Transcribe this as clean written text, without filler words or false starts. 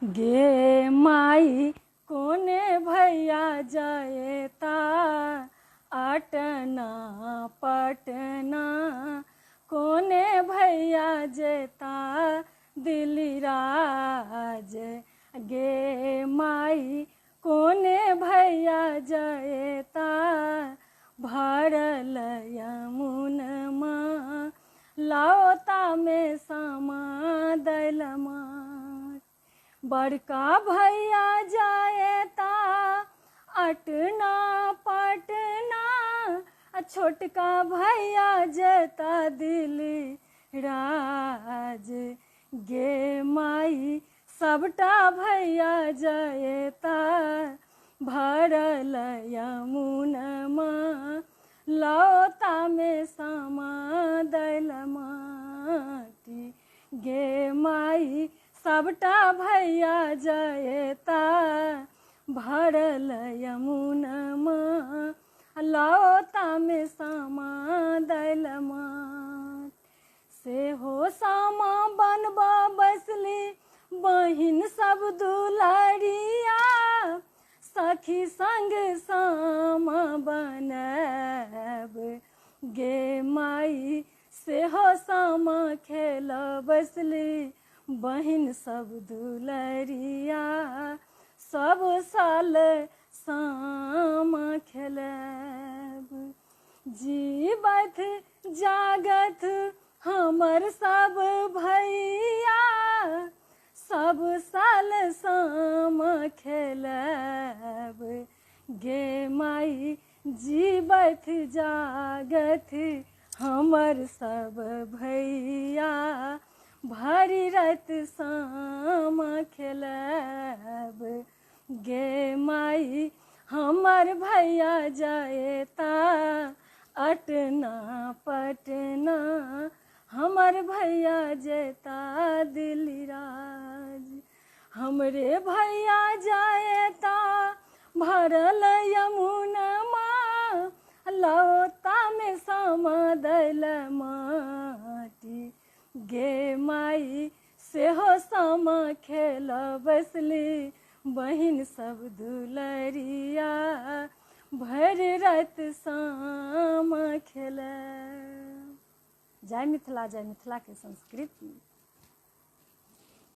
गे माई कोने भैया जयता अटना पटना, कोने भैया जयता दिल्ली राज। गे माई कोने भैया जयता भरल यमुनमा, लाओता में समा दैलमा। बड़का भैया जाएता अटना पटना, छोटका भैया जता दिल्ली राज। गे माई सबटा भैया जयता भरल यमुनमा, लौता में समा दैलमा। गे माई सबटा भैया जयता भरल यमुनमा, लौता में समा दैलमा। से हो सामा बनबा बसली बहिन सब दुलारिया, सखी संग सामा बनब। गे माई से हो सामा खेल बसली बहिन सब दुलरिया, सब साल सामा खेलब। जीवत जागत हमर सब भैया, सब साल सामा खेलब। गे माई जीवत जागत हमर सब भैया, भरी रात सामा खेलब। गे माई हमर भैया जयता अटना पटना, हमर भैया जयता दिल्ली राज। हमरे भैया जयता भरल यमुनमा, लौता में समा दैलमा। गे माई से हो सामा खेल बसली बहिन सब दुलरिया, भर रात सामा खेल। जय मिथिला, जय मिथिला के संस्कृति।